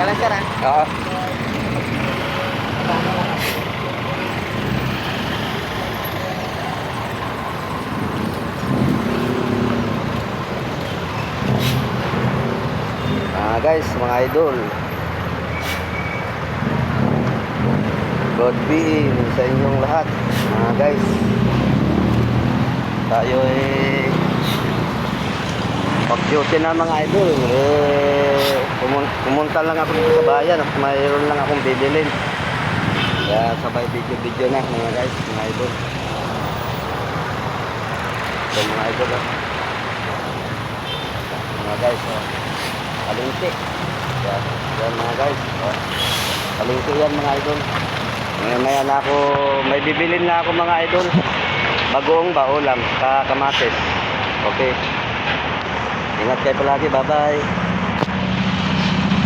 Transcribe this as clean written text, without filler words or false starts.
lang sir ha. Oo. Guys, mga idol, good being sa inyong lahat. Guys, tayo pag-duty na mga idol. Pumunta lang ako dito sa bayan at mayroon lang akong bibilin. Kaya sabay video na mga guys, mga idol. So mga idol, mga guys, palengke. Yan mga guys. Palengke yan mga idol. Maya na ako, may bibilin na ako mga idol. Bagoong baulam, kamatis. Okay. Ingat kayo palagi, bye bye.